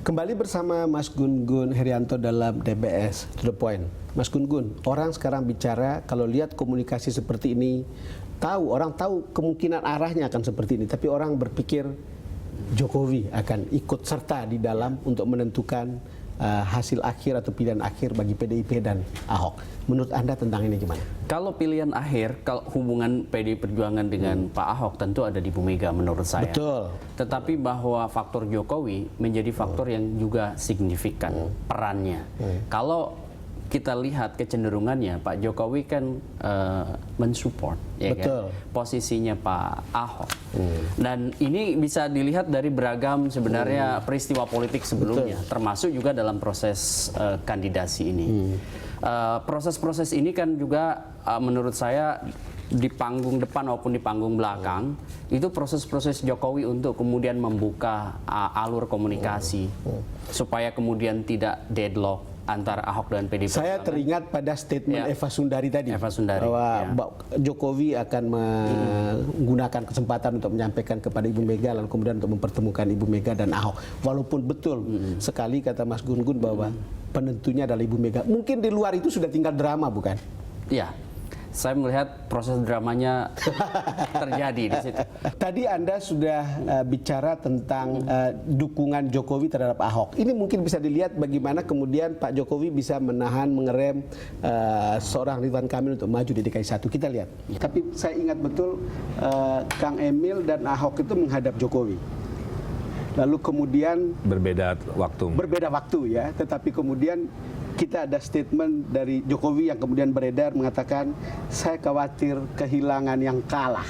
Kembali bersama Mas Gun-Gun Herianto dalam DBS To The Point. Mas Gun-Gun, orang sekarang bicara kalau lihat komunikasi seperti ini, orang tahu kemungkinan arahnya akan seperti ini, tapi orang berpikir Jokowi akan ikut serta di dalam untuk menentukan hasil akhir atau pilihan akhir bagi PDIP dan Ahok. Menurut Anda tentang ini gimana? Kalau pilihan akhir, kalau hubungan PDI Perjuangan dengan Pak Ahok tentu ada di Bu Mega menurut saya. Betul. Tetapi bahwa faktor Jokowi menjadi faktor yang juga signifikan perannya. Kalau kita lihat kecenderungannya, Pak Jokowi kan mensupport ya kan, posisinya Pak Ahok. Dan ini bisa dilihat dari beragam sebenarnya peristiwa politik sebelumnya, termasuk juga dalam proses kandidasi ini. Proses-proses ini kan juga menurut saya di panggung depan maupun di panggung belakang itu proses-proses Jokowi untuk kemudian membuka alur komunikasi supaya kemudian tidak deadlock antara Ahok dan PDIP. Saya teringat pada statement Eva Sundari tadi, bahwa Jokowi akan menggunakan kesempatan untuk menyampaikan kepada Ibu Mega, lalu kemudian untuk mempertemukan Ibu Mega dan Ahok. Walaupun betul sekali kata Mas Gun-Gun bahwa penentunya adalah Ibu Mega. Mungkin di luar itu sudah tinggal drama, bukan? Iya. Saya melihat proses dramanya terjadi di situ. Tadi Anda sudah bicara tentang dukungan Jokowi terhadap Ahok. Ini mungkin bisa dilihat bagaimana kemudian Pak Jokowi bisa menahan, mengerem seorang Ridwan Kamil untuk maju di DKI 1. Kita lihat. Tapi saya ingat betul Kang Emil dan Ahok itu menghadap Jokowi. Lalu kemudian berbeda waktu ya, tetapi kemudian kita ada statement dari Jokowi yang kemudian beredar mengatakan saya khawatir kehilangan yang kalah.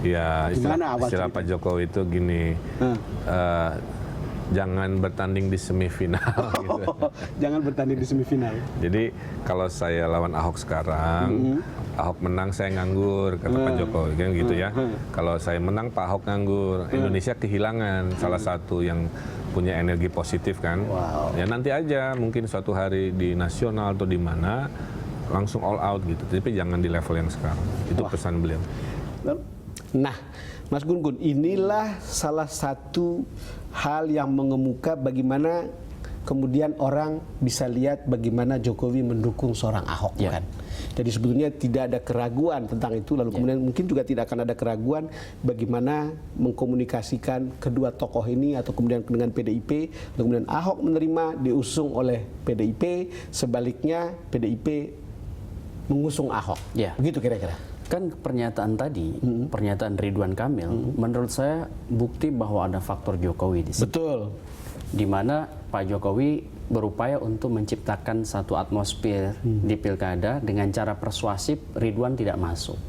Ya, istilah Pak Jokowi itu gini, jangan bertanding di semifinal. Gitu. Jangan bertanding di semifinal. Jadi kalau saya lawan Ahok sekarang, Ahok menang saya nganggur, kata Pak Jokowi kan gitu ya. Kalau saya menang Pak Ahok nganggur, Indonesia kehilangan salah satu yang punya energi positif kan. Ya nanti aja mungkin suatu hari di nasional atau di mana langsung all out gitu. Tapi jangan di level yang sekarang. Itu pesan beliau. Nah, Mas Gun-Gun, inilah salah satu hal yang mengemuka bagaimana kemudian orang bisa lihat bagaimana Jokowi mendukung seorang Ahok, kan? Jadi sebetulnya tidak ada keraguan tentang itu, lalu kemudian mungkin juga tidak akan ada keraguan bagaimana mengkomunikasikan kedua tokoh ini atau kemudian dengan PDIP, lalu kemudian Ahok menerima diusung oleh PDIP, sebaliknya PDIP mengusung Ahok. Begitu kira-kira. Kan pernyataan tadi, pernyataan Ridwan Kamil, menurut saya bukti bahwa ada faktor Jokowi di situ. Betul. Di mana Pak Jokowi berupaya untuk menciptakan satu atmosfer di pilkada dengan cara persuasif Ridwan tidak masuk.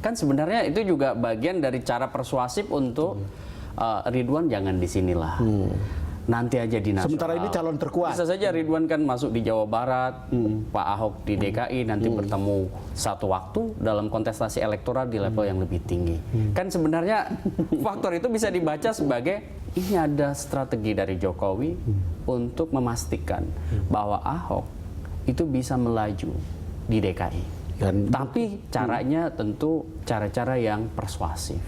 Kan sebenarnya itu juga bagian dari cara persuasif untuk Ridwan jangan di sinilah. Nanti aja di nasional. Sementara ini calon terkuat. Bisa saja Ridwan kan masuk di Jawa Barat, Pak Ahok di DKI, nanti bertemu satu waktu dalam kontestasi elektoral di level yang lebih tinggi. Kan sebenarnya faktor itu bisa dibaca sebagai ini ada strategi dari Jokowi untuk memastikan bahwa Ahok itu bisa melaju di DKI. Tapi caranya tentu cara-cara yang persuasif.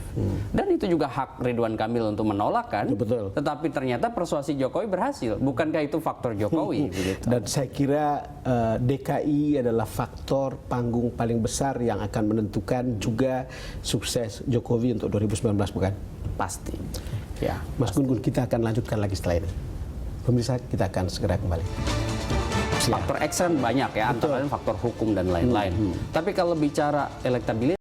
Dan itu juga hak Ridwan Kamil untuk menolak kan. Betul. Tetapi ternyata persuasi Jokowi berhasil. Bukankah itu faktor Jokowi? Dan saya kira DKI adalah faktor panggung paling besar yang akan menentukan juga sukses Jokowi untuk 2019, bukan? Pasti. Ya, Mas Gun-Gun, kita akan lanjutkan lagi setelah ini. Pemirsa, kita akan segera kembali. Faktor X kan banyak ya, antara lain faktor hukum dan lain-lain. Tapi kalau bicara elektabilitas